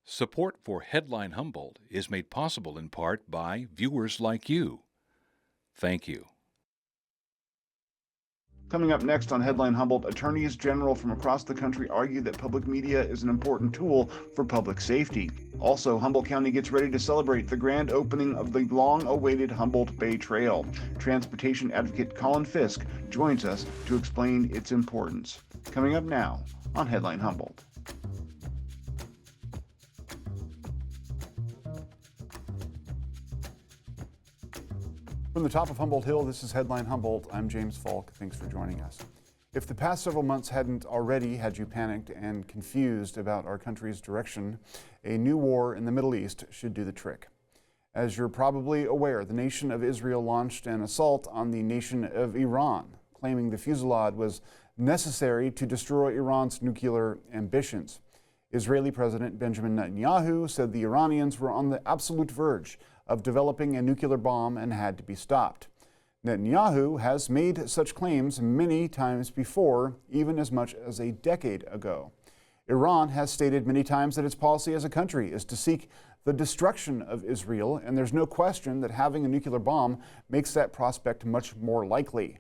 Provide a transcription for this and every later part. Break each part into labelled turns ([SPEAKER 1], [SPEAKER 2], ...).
[SPEAKER 1] Support for Headline Humboldt is made possible in part by viewers like you. Thank you.
[SPEAKER 2] Coming up next on Headline Humboldt, attorneys general from across the country argue that public media is an important tool for public safety. Also, Humboldt County gets ready to celebrate the grand opening of the long-awaited Humboldt Bay Trail. Transportation advocate Colin Fiske joins us to explain its importance. Coming up now on Headline Humboldt. From the top of Humboldt Hill, this is Headline Humboldt. I'm James Falk. Thanks for joining us. If the past several months hadn't already had you panicked and confused about our country's direction, a new war in the Middle East should do the trick. As you're probably aware, the nation of Israel launched an assault on the nation of Iran, claiming the fusillade was necessary to destroy Iran's nuclear ambitions. Israeli President Benjamin Netanyahu said the Iranians were on the absolute verge of developing a nuclear bomb and had to be stopped. Netanyahu has made such claims many times before, even as much as a decade ago. Iran has stated many times that its policy as a country is to seek the destruction of Israel, and there's no question that having a nuclear bomb makes that prospect much more likely.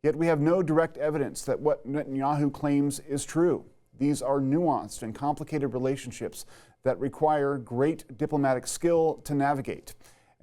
[SPEAKER 2] Yet we have no direct evidence that what Netanyahu claims is true. These are nuanced and complicated relationships that require great diplomatic skill to navigate.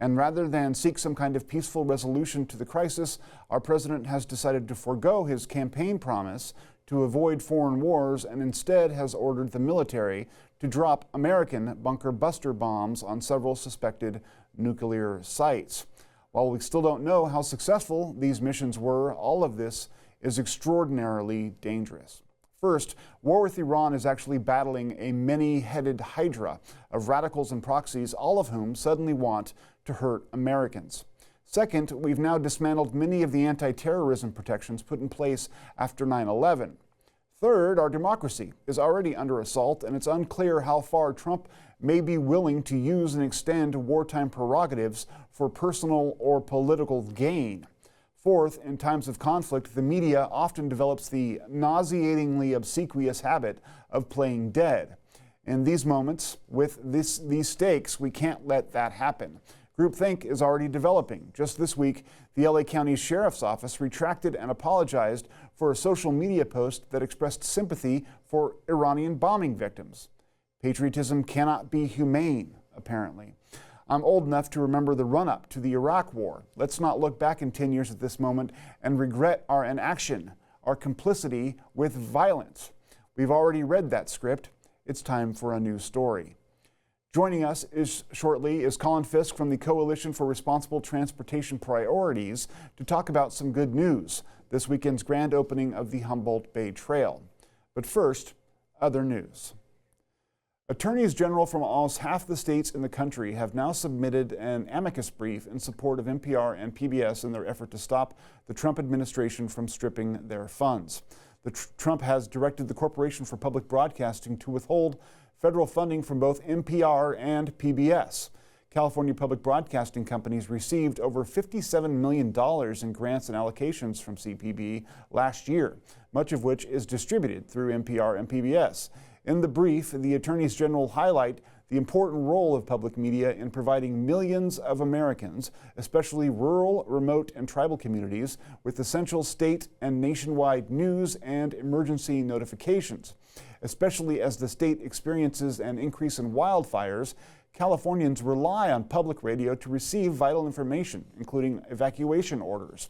[SPEAKER 2] And rather than seek some kind of peaceful resolution to the crisis, our president has decided to forego his campaign promise to avoid foreign wars and instead has ordered the military to drop American bunker buster bombs on several suspected nuclear sites. While we still don't know how successful these missions were, all of this is extraordinarily dangerous. First, war with Iran is actually battling a many-headed hydra of radicals and proxies, all of whom suddenly want to hurt Americans. Second, we've now dismantled many of the anti-terrorism protections put in place after 9/11. Third, our democracy is already under assault, and it's unclear how far Trump may be willing to use and extend wartime prerogatives for personal or political gain. Fourth, in times of conflict, the media often develops the nauseatingly obsequious habit of playing dead. In these moments, with these stakes, we can't let that happen. Groupthink is already developing. Just this week, the LA County Sheriff's Office retracted and apologized for a social media post that expressed sympathy for Iranian bombing victims. Patriotism cannot be humane, apparently. I'm old enough to remember the run-up to the Iraq War. Let's not look back in 10 years at this moment and regret our inaction, our complicity with violence. We've already read that script. It's time for a new story. Joining us shortly is Colin Fiske from the Coalition for Responsible Transportation Priorities to talk about some good news, this weekend's grand opening of the Humboldt Bay Trail. But first, other news. Attorneys general from almost half the states in the country have now submitted an amicus brief in support of NPR and PBS in their effort to stop the Trump administration from stripping their funds. Trump has directed the Corporation for Public Broadcasting to withhold federal funding from both NPR and PBS. California public broadcasting companies received over $57 million in grants and allocations from CPB last year, much of which is distributed through NPR and PBS. In the brief, the attorneys general highlight the important role of public media in providing millions of Americans, especially rural, remote, and tribal communities, with essential state and nationwide news and emergency notifications. Especially as the state experiences an increase in wildfires, Californians rely on public radio to receive vital information, including evacuation orders.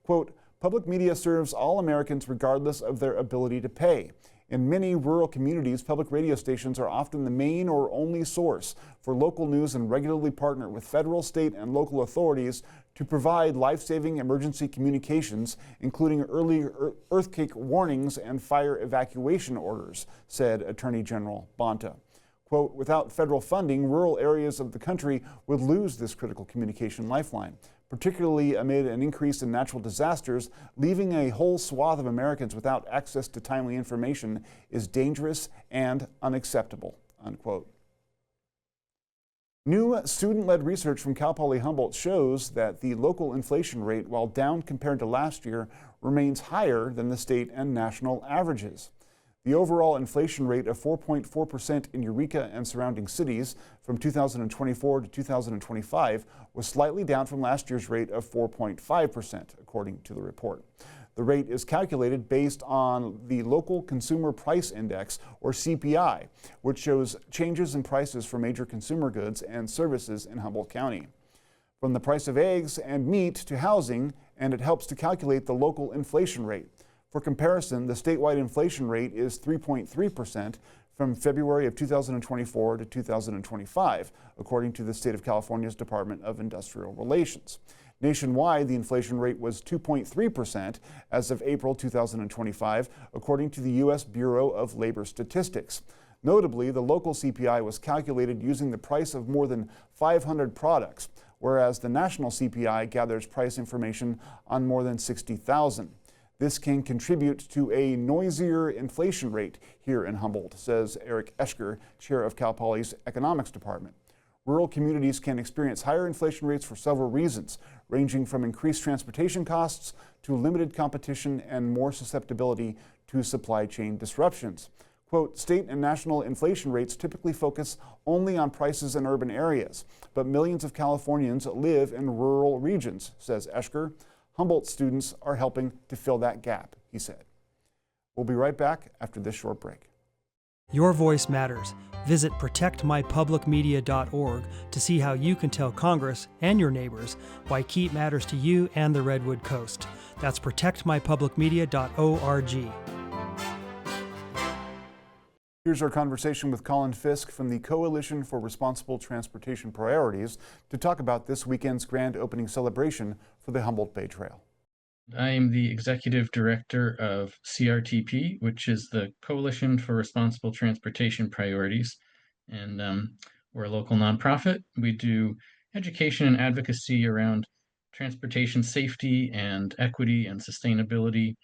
[SPEAKER 2] Quote, "Public media serves all Americans regardless of their ability to pay. In many rural communities, public radio stations are often the main or only source for local news and regularly partner with federal, state, and local authorities to provide life-saving emergency communications, including early earthquake warnings and fire evacuation orders," said Attorney General Bonta. Quote, "Without federal funding, rural areas of the country would lose this critical communication lifeline, particularly amid an increase in natural disasters. Leaving a whole swath of Americans without access to timely information is dangerous and unacceptable," unquote. New student-led research from Cal Poly Humboldt shows that the local inflation rate, while down compared to last year, remains higher than the state and national averages. The overall inflation rate of 4.4% in Eureka and surrounding cities from 2024 to 2025 was slightly down from last year's rate of 4.5%, according to the report. The rate is calculated based on the Local Consumer Price Index, or CPI, which shows changes in prices for major consumer goods and services in Humboldt County. From the price of eggs and meat to housing, and it helps to calculate the local inflation rate. For comparison, the statewide inflation rate is 3.3% from February of 2024 to 2025, according to the State of California's Department of Industrial Relations. Nationwide, the inflation rate was 2.3% as of April 2025, according to the U.S. Bureau of Labor Statistics. Notably, the local CPI was calculated using the price of more than 500 products, whereas the national CPI gathers price information on more than 60,000. This can contribute to a noisier inflation rate here in Humboldt, says Eric Eschker, chair of Cal Poly's economics department. Rural communities can experience higher inflation rates for several reasons, ranging from increased transportation costs to limited competition and more susceptibility to supply chain disruptions. Quote, state and national inflation rates typically focus only on prices in urban areas, but millions of Californians live in rural regions, says Eschker. Humboldt students are helping to fill that gap, he said. We'll be right back after this short break.
[SPEAKER 3] Your voice matters. Visit protectmypublicmedia.org to see how you can tell Congress and your neighbors why KEEP matters to you and the Redwood Coast. That's protectmypublicmedia.org.
[SPEAKER 2] Here's our conversation with Colin Fiske from the Coalition for Responsible Transportation Priorities to talk about this weekend's grand opening celebration for the Humboldt Bay Trail.
[SPEAKER 4] I am the executive director of CRTP, which is the Coalition for Responsible Transportation Priorities. And we're a local nonprofit. We do education and advocacy around transportation safety and equity and sustainability.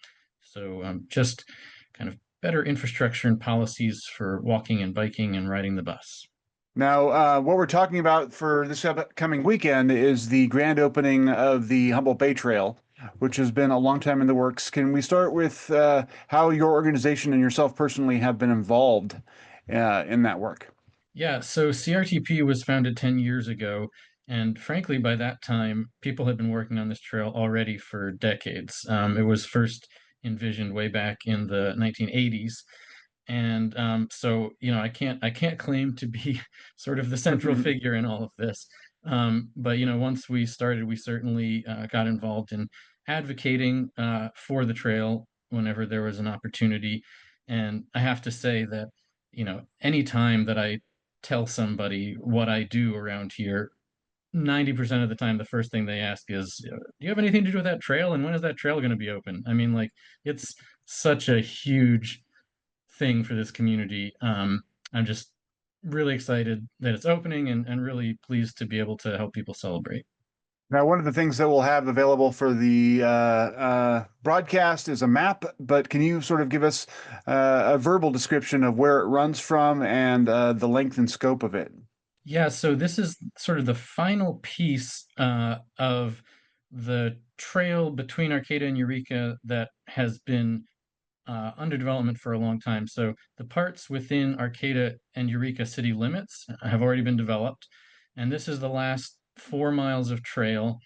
[SPEAKER 4] So just kind of better infrastructure and policies for walking and biking and riding the bus.
[SPEAKER 2] Now, what we're talking about for this upcoming weekend is the grand opening of the Humboldt Bay Trail, which has been a long time in the works. Can we start with how your organization and yourself personally have been involved in that work?
[SPEAKER 4] Yeah, so CRTP was founded 10 years ago. And frankly, by that time, people had been working on this trail already for decades. It was first envisioned way back in the 1980s. And so, I can't claim to be sort of the central figure in all of this. But, once we started, we certainly got involved in advocating for the trail whenever there was an opportunity. And I have to say that, any time that I tell somebody what I do around here, 90% of the time, the first thing they ask is, do you have anything to do with that trail? And when is that trail going to be open? I mean, it's such a huge thing for this community. I'm just really excited that it's opening and really pleased to be able to help people celebrate.
[SPEAKER 2] Now, one of the things that we'll have available for the broadcast is a map, but can you sort of give us a verbal description of where it runs from and the length and scope of it?
[SPEAKER 4] Yeah, so this is sort of the final piece of the trail between Arcata and Eureka that has been under development for a long time. So the parts within Arcata and Eureka city limits have already been developed. And this is the last 4 miles of trail,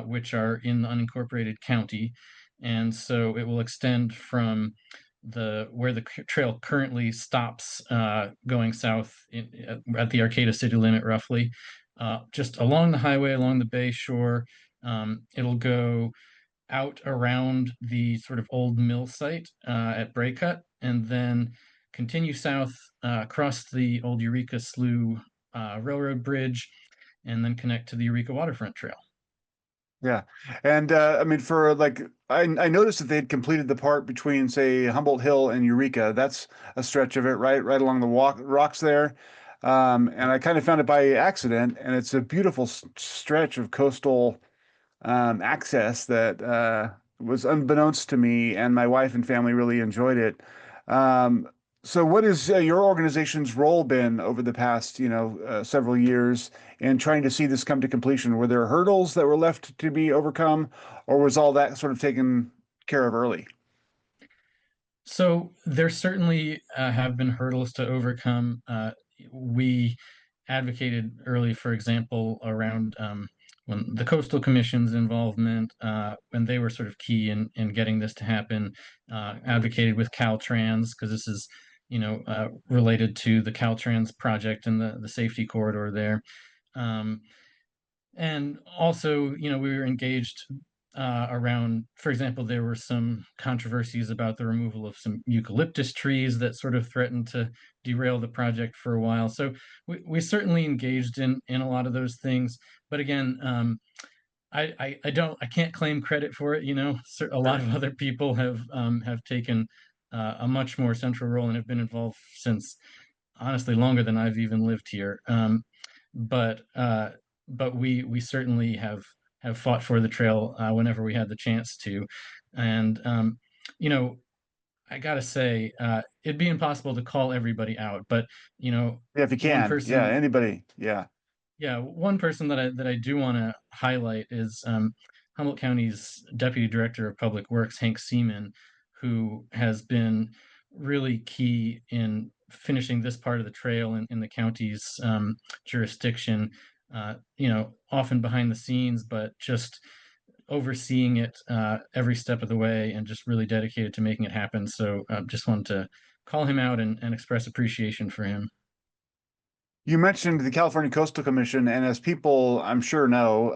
[SPEAKER 4] which are in the unincorporated county. And so it will extend from where the trail currently stops going south at the Arcata city limit, roughly, just along the highway, along the bay shore. It'll go out around the sort of old mill site at Braycut, and then continue south across the old Eureka Slough Railroad Bridge, and then connect to the Eureka Waterfront Trail.
[SPEAKER 2] Yeah. And I mean, I noticed that they'd completed the part between, say, Humboldt Hill and Eureka. That's a stretch of it, right along the rocks there. And I kind of found it by accident, and it's a beautiful stretch of coastal access that was unbeknownst to me, and my wife and family really enjoyed it. So what has your organization's role been over the past, several years in trying to see this come to completion? Were there hurdles that were left to be overcome, or was all that sort of taken care of early?
[SPEAKER 4] So there certainly have been hurdles to overcome. We advocated early, for example, around when the Coastal Commission's involvement, when they were sort of key in getting this to happen, advocated with Caltrans, because this is, related to the Caltrans project and the safety corridor there. Um, and also, we were engaged around, for example, there were some controversies about the removal of some eucalyptus trees that sort of threatened to derail the project for a while. So we certainly engaged in a lot of those things. But again, I can't claim credit for it. A lot
[SPEAKER 2] Sure.
[SPEAKER 4] of other people have taken a much more central role and have been involved since honestly longer than I've even lived here. But we certainly have fought for the trail whenever we had the chance to, and you know I gotta say it'd be impossible to call everybody out, but you know
[SPEAKER 2] Yeah, if you
[SPEAKER 4] one
[SPEAKER 2] can. Yeah,
[SPEAKER 4] person
[SPEAKER 2] anybody. Yeah.
[SPEAKER 4] yeah, one person that I do want to highlight is Humboldt County's Deputy Director of Public Works, Hank Seaman, who has been really key in finishing this part of the trail in the county's jurisdiction. Often behind the scenes, but just overseeing it every step of the way, and just really dedicated to making it happen. So, just wanted to call him out and express appreciation for him.
[SPEAKER 2] You mentioned the California Coastal Commission, and as people I'm sure know,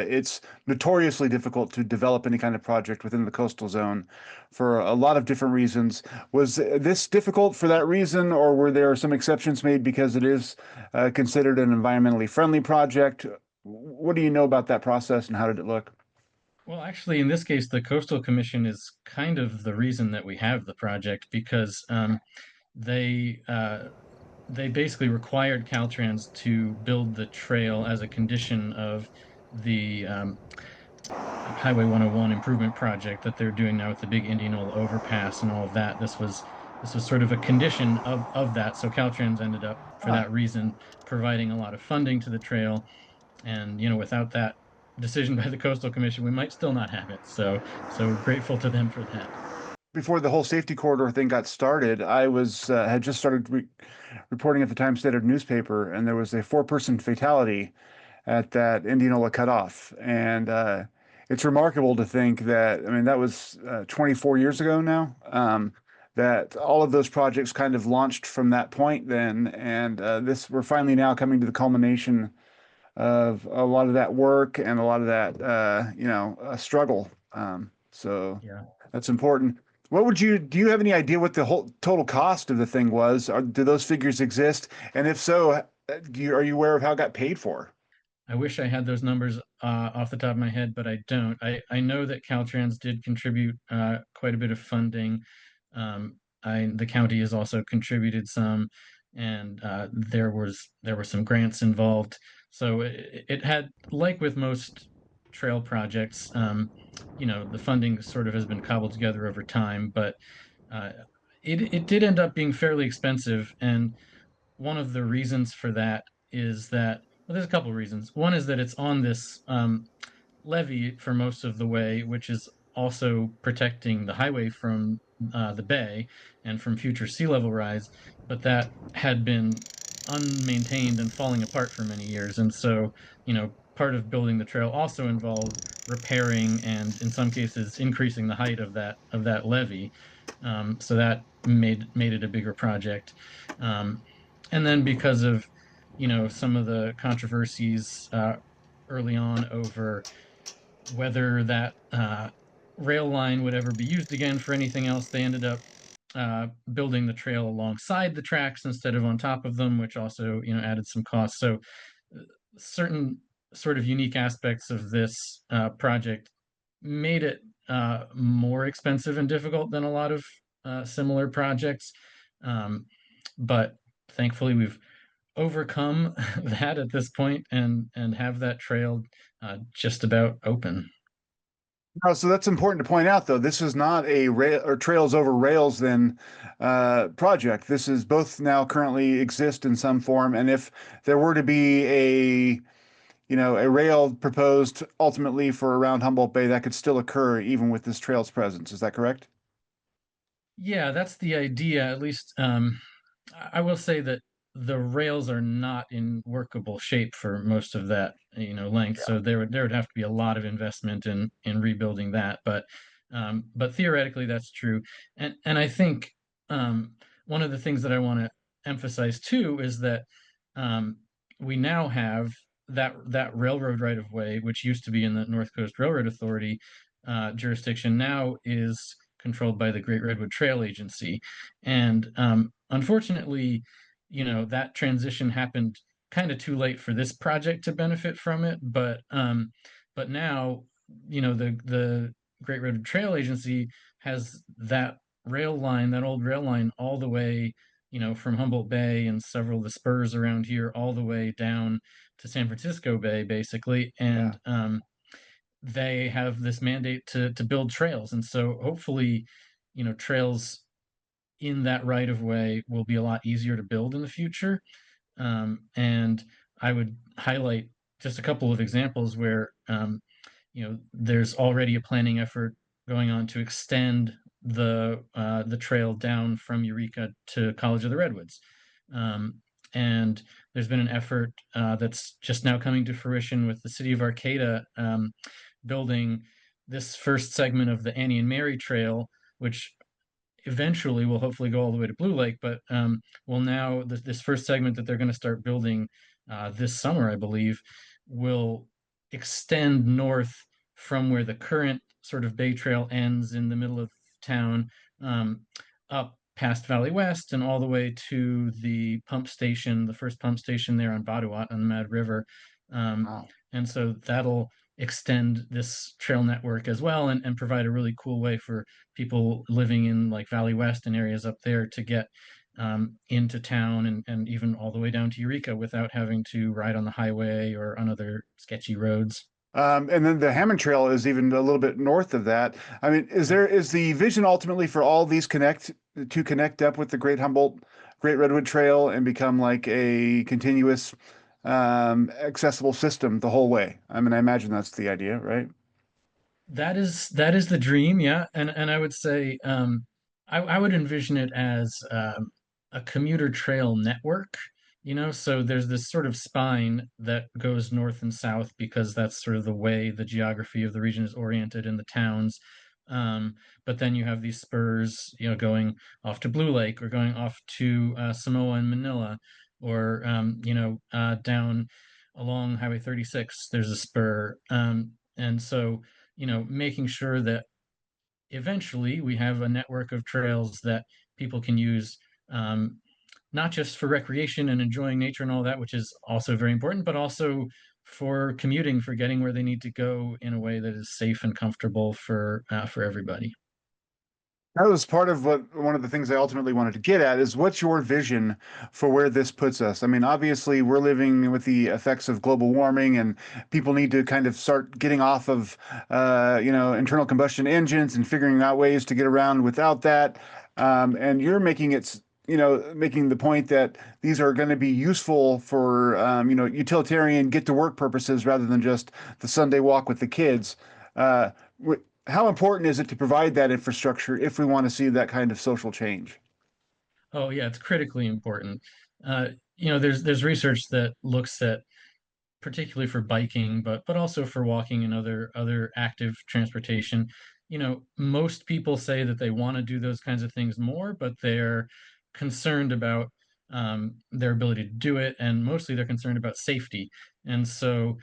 [SPEAKER 2] it's notoriously difficult to develop any kind of project within the coastal zone for a lot of different reasons. Was this difficult for that reason, or were there some exceptions made because it is considered an environmentally friendly project? What do you know about that process, and how did it look?
[SPEAKER 4] Well, actually, in this case, the Coastal Commission is kind of the reason that we have the project because they uh, they basically required Caltrans to build the trail as a condition of the Highway 101 improvement project that they're doing now with the big Indianola overpass and all of that. This was sort of a condition of that. So Caltrans ended up, for
[SPEAKER 2] Ah.
[SPEAKER 4] that reason, providing a lot of funding to the trail. And without that decision by the Coastal Commission, we might still not have it. So grateful to them for that.
[SPEAKER 2] Before the whole safety corridor thing got started, I was had just started reporting at the Times Standard newspaper, and there was a four-person fatality at that Indianola cutoff. And it's remarkable to think that, I mean, that was 24 years ago now, that all of those projects kind of launched from that point then. And we're finally now coming to the culmination of a lot of that work and a lot of that, struggle. So
[SPEAKER 4] Yeah.
[SPEAKER 2] that's important. Do you have any idea what the whole total cost of the thing was? Do those figures exist? And if so, are you aware of how it got paid for?
[SPEAKER 4] I wish I had those numbers off the top of my head, but I don't. I know that Caltrans did contribute quite a bit of funding. The county has also contributed some, and there were some grants involved. So it had, like with most trail projects, the funding sort of has been cobbled together over time, but uh, it did end up being fairly expensive. And one of the reasons for that is that, well, there's a couple of reasons. One is that it's on this levee for most of the way, which is also protecting the highway from the bay and from future sea level rise, but that had been unmaintained and falling apart for many years. And so, part of building the trail also involved repairing and, in some cases, increasing the height of that levee. So that made it a bigger project. Um, and then because of some of the controversies early on over whether that rail line would ever be used again for anything else, they ended up building the trail alongside the tracks instead of on top of them, which also added some costs. So certain sort of unique aspects of this project made it more expensive and difficult than a lot of similar projects. Um, but thankfully, we've overcome that at this point and have that trail just about open.
[SPEAKER 2] No, so that's important to point out, though. This is not a rail or Trails Over Rails then project. This is both now currently exist in some form, and if there were to be a rail proposed ultimately for around Humboldt Bay, that could still occur even with this trail's presence. Is that correct?
[SPEAKER 4] Yeah, that's the idea. At least I will say that the rails are not in workable shape for most of that, length. So there would have to be a lot of investment in rebuilding that. But theoretically, that's true. And I think um, one of the things that I want to emphasize too is that um, we now have that railroad right of way, which used to be in the North Coast Railroad Authority jurisdiction, now is controlled by the Great Redwood Trail Agency. And unfortunately, that transition happened kind of too late for this project to benefit from it. But now, the Great Redwood Trail Agency has that rail line, that old rail line, all the way, from Humboldt Bay and several of the spurs around here, all the way down to San Francisco Bay, basically.
[SPEAKER 2] Yeah.
[SPEAKER 4] And they have this mandate to build trails, and so hopefully, trails in that right of way will be a lot easier to build in the future. And I would highlight just a couple of examples where there's already a planning effort going on to extend the trail down from Eureka to College of the Redwoods. Um, and there's been an effort that's just now coming to fruition with the city of Arcata building this first segment of the Annie and Mary Trail, which eventually will hopefully go all the way to Blue Lake, but will now this first segment that they're going to start building this summer, I believe, will extend north from where the current sort of Bay Trail ends in the middle of town, um, up past Valley West and all the way to the pump station, the first pump station there on Baduat on the Mad River. Um,
[SPEAKER 2] Wow.
[SPEAKER 4] and so that'll extend this trail network as well, and provide a really cool way for people living in like Valley West and areas up there to get into town, and even all the way down to Eureka without having to ride on the highway or on other sketchy roads.
[SPEAKER 2] And then the Hammond Trail is even a little bit north of that. I mean,
[SPEAKER 4] Yeah.
[SPEAKER 2] is the vision ultimately for all these connect up with the Great Redwood Trail and become like a continuous, accessible system the whole way? I mean, I imagine that's the idea, right?
[SPEAKER 4] That is the dream, yeah. And I would say I would envision it as a commuter trail network, so there's this sort of spine that goes north and south because that's sort of the way the geography of the region is oriented in the towns. But then you have these spurs, going off to Blue Lake or going off to Samoa and Manila, or down along Highway 36, there's a spur. And so making sure that eventually we have a network of trails that people can use, um, not just for recreation and enjoying nature and all that, which is also very important, but also for commuting, for getting where they need to go in a way that is safe and comfortable for everybody.
[SPEAKER 2] That was part of one of the things I ultimately wanted to get at is what's your vision for where this puts us? I mean, obviously, we're living with the effects of global warming, and people need to kind of start getting off of, internal combustion engines and figuring out ways to get around without that. And you're making the point that these are going to be useful for, utilitarian get to work purposes rather than just the Sunday walk with the kids. Uh, how important is it to provide that infrastructure if we want to see that kind of social change?
[SPEAKER 4] Oh yeah, it's critically important. There's research that looks at, particularly for biking, but also for walking and other active transportation. Most people say that they want to do those kinds of things more, but they're concerned about their ability to do it, and mostly they're concerned about safety. And so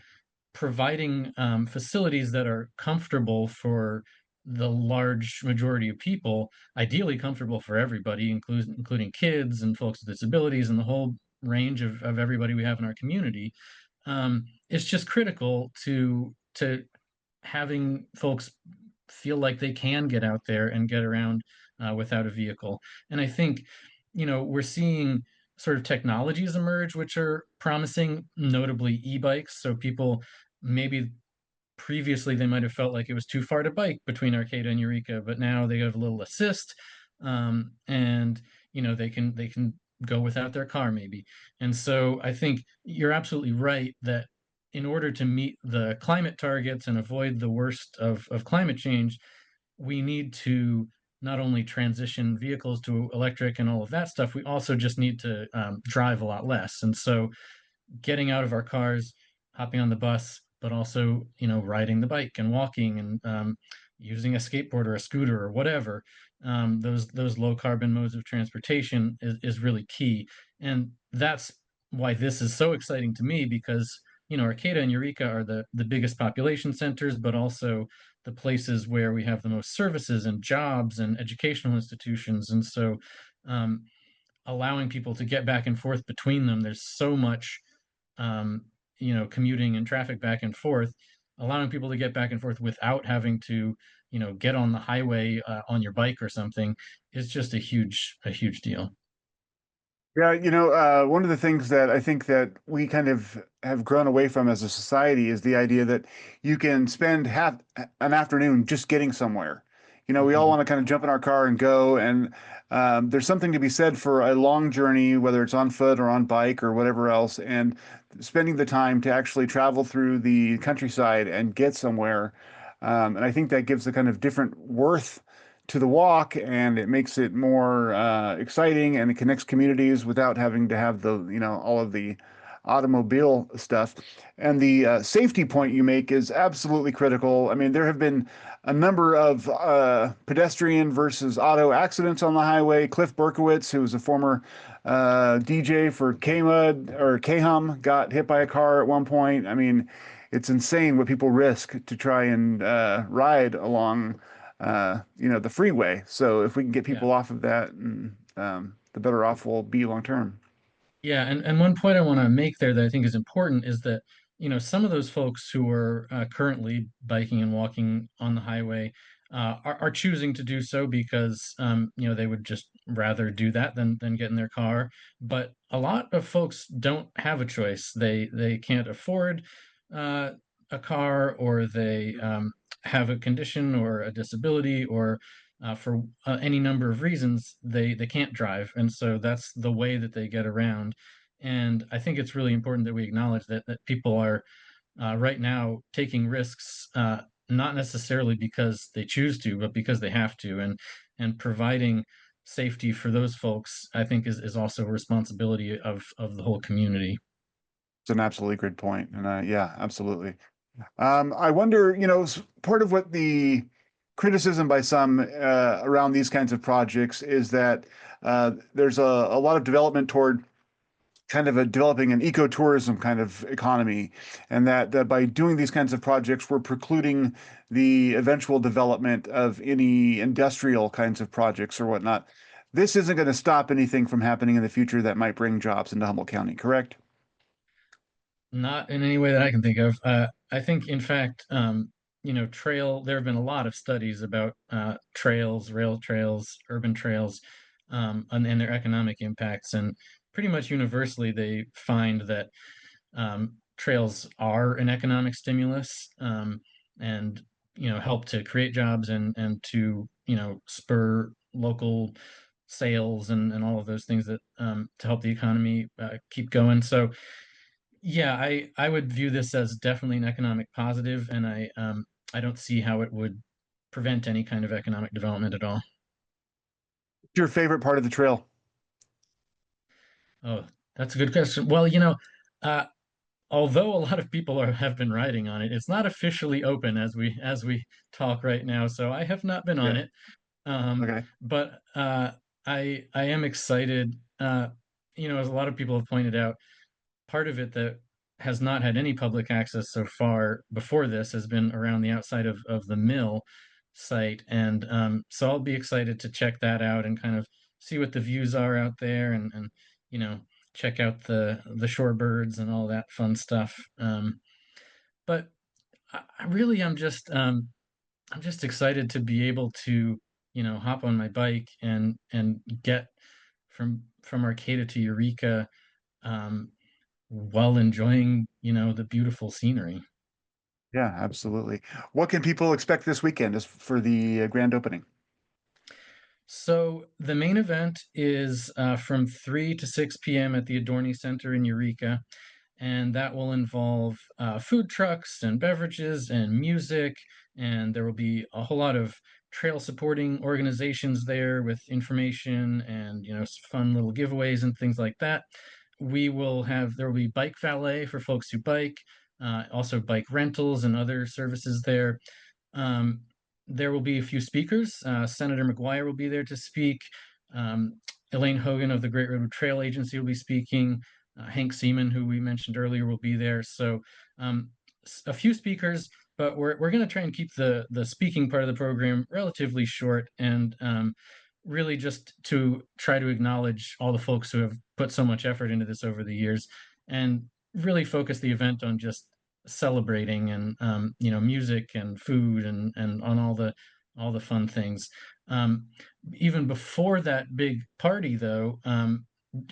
[SPEAKER 4] providing facilities that are comfortable for the large majority of people, ideally comfortable for everybody, including kids and folks with disabilities and the whole range of everybody we have in our community. It's just critical to having folks feel like they can get out there and get around without a vehicle. And I think, we're seeing sort of technologies emerge which are promising, notably e-bikes. So people maybe previously they might have felt like it was too far to bike between Arcata and Eureka, but now they have a little assist, and they can go without their car maybe. And so I think you're absolutely right that in order to meet the climate targets and avoid the worst of climate change, we need to not only transition vehicles to electric and all of that stuff, we also just need to drive a lot less. And so getting out of our cars, hopping on the bus, but also, riding the bike and walking and using a skateboard or a scooter or whatever. Those low carbon modes of transportation is really key. And that's why this is so exciting to me because, Arcata and Eureka are the biggest population centers, but also the places where we have the most services and jobs and educational institutions. And so um, allowing people to get back and forth between them, there's so much um, commuting and traffic back and forth, allowing people to get back and forth without having to, get on the highway on your bike or something is just a huge deal.
[SPEAKER 2] Yeah, one of the things that I think that we kind of have grown away from as a society is the idea that you can spend half an afternoon just getting somewhere. We all
[SPEAKER 4] Mhm.
[SPEAKER 2] want to kind of jump in our car and go, and there's something to be said for a long journey, whether it's on foot or on bike or whatever else, and spending the time to actually travel through the countryside and get somewhere. And I think that gives a kind of different worth to the walk, and it makes it more exciting, and it connects communities without having to have all of the automobile stuff. And the safety point you make is absolutely critical. I mean, there have been a number of pedestrian versus auto accidents on the highway. Cliff Berkowitz, who was a former DJ for K-Mud or K-Hum, got hit by a car at one point. I mean, it's insane what people risk to try and ride along the freeway. So if we can get
[SPEAKER 4] Yeah.
[SPEAKER 2] people off of that, the better off we'll be long term.
[SPEAKER 4] Yeah, and one point I want to make there that I think is important is that, some of those folks who are currently biking and walking on the highway are choosing to do so because, they would just rather do that than get in their car. But a lot of folks don't have a choice. They can't afford uh, a car, or they have a condition or a disability, or for any number of reasons they can't drive, and so that's the way that they get around. And I think it's really important that we acknowledge that people are right now taking risks, not necessarily because they choose to, but because they have to. And providing safety for those folks, I think, is also a responsibility of the whole community.
[SPEAKER 2] It's an absolutely great point. And yeah, absolutely. I wonder, part of what the criticism by some around these kinds of projects is that there's a lot of development toward kind of developing an ecotourism kind of economy, and that by doing these kinds of projects, we're precluding the eventual development of any industrial kinds of projects or whatnot. This isn't going to stop anything from happening in the future that might bring jobs into Humboldt County, correct?
[SPEAKER 4] Not in any way that I can think of. I think, in fact, there have been a lot of studies about trails, rail trails, urban trails, and their economic impacts. And pretty much universally, they find that trails are an economic stimulus, and, help to create jobs and to, spur local sales and all of those things that to help the economy keep going. So, yeah, I would view this as definitely an economic positive, and I don't see how it would prevent any kind of economic development at all.
[SPEAKER 2] What's your favorite part of the trail?
[SPEAKER 4] Oh, that's a good question. Well, uh, although a lot of people have been riding on it, it's not officially open as we talk right now, so I have not been on
[SPEAKER 2] Yeah.
[SPEAKER 4] it. Um,
[SPEAKER 2] Okay.
[SPEAKER 4] but I am excited. As a lot of people have pointed out, part of it that has not had any public access so far before this has been around the outside of the mill site. And so I'll be excited to check that out and kind of see what the views are out there, and you know, check out the shorebirds and all that fun stuff. But I really I'm just excited to be able to, hop on my bike and get from Arcata to Eureka, um, while enjoying, the beautiful scenery.
[SPEAKER 2] Yeah, absolutely. What can people expect this weekend as for the grand opening?
[SPEAKER 4] So the main event is from 3 to 6 p.m. at the Adorney Center in Eureka, and that will involve food trucks and beverages and music, and there will be a whole lot of trail supporting organizations there with information and fun little giveaways and things like that. There will be bike valet for folks who bike, also bike rentals and other services there. Um, there will be a few speakers. Senator McGuire will be there to speak. Um, Elaine Hogan of the Great Redwood Trail Agency will be speaking. Hank Seaman, who we mentioned earlier, will be there. So um, a few speakers, but we're going to try and keep the speaking part of the program relatively short and really just to try to acknowledge all the folks who have put so much effort into this over the years and really focus the event on just celebrating and music and food and on all the fun things. Even before that big party, though,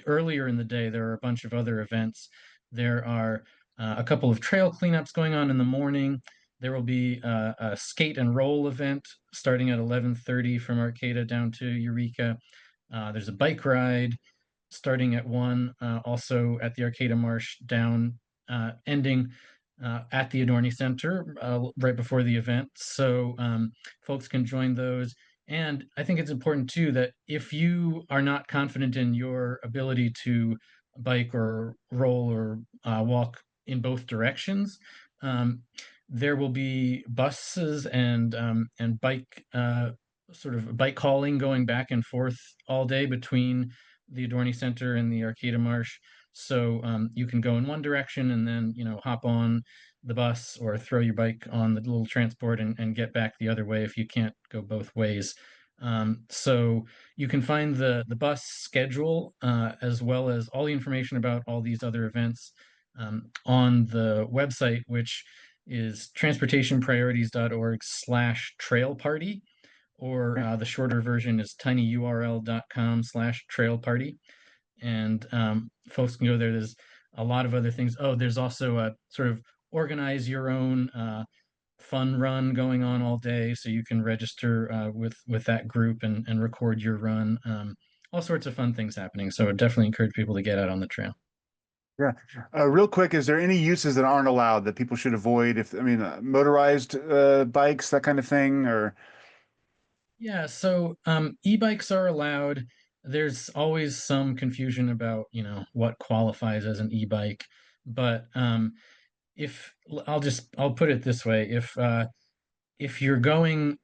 [SPEAKER 4] earlier in the day there are a bunch of other events. There are a couple of trail cleanups going on in the morning. There will be a skate and roll event starting at 11:30 from Arcata down to Eureka. There's a bike ride starting at 1, also at the Arcata Marsh down, ending at the Adorni Center right before the event. So folks can join those. And I think it's important too that if you are not confident in your ability to bike or roll or walk in both directions, um, there will be buses and bike sort of bike hauling going back and forth all day between the Adorni Center and the Arcata Marsh. So you can go in one direction and then hop on the bus or throw your bike on the little transport and get back the other way if you can't go both ways. So you can find the bus schedule as well as all the information about all these other events on the website, which is transportationpriorities.org/trail party, or the shorter version is tinyurl.com/trail party. And folks can go there. There's a lot of other things. Oh, there's also a sort of organize your own fun run going on all day, so you can register with that group and record your run. All sorts of fun things happening. So I definitely encourage people to get out on the trail.
[SPEAKER 2] Yeah. Real quick, is there any uses that aren't allowed that people should avoid? If I mean, motorized bikes, that kind of thing, or
[SPEAKER 4] Yeah, so e-bikes are allowed. There's always some confusion about, what qualifies as an e-bike, but if I'll put it this way, if you're going,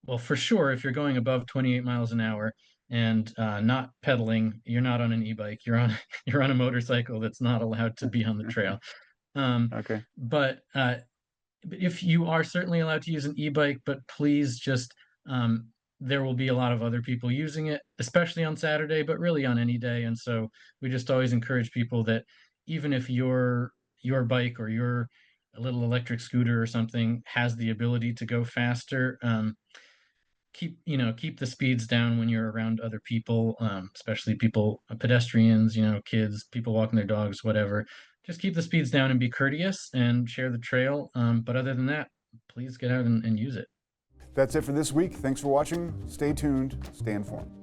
[SPEAKER 4] well, for sure, if you're going above 28 miles an hour and not pedaling, you're not on an e-bike. You're on you're on a motorcycle that's not allowed to be on the trail. Um,
[SPEAKER 2] okay.
[SPEAKER 4] but if you are certainly allowed to use an e-bike, but please just um, there will be a lot of other people using it, especially on Saturday, but really on any day. And so we just always encourage people that even if your bike or your little electric scooter or something has the ability to go faster, keep the speeds down when you're around other people, especially people, pedestrians, kids, people walking their dogs, whatever. Just keep the speeds down and be courteous and share the trail. But other than that, please get out and use it.
[SPEAKER 2] That's it for this week. Thanks for watching. Stay tuned. Stay informed.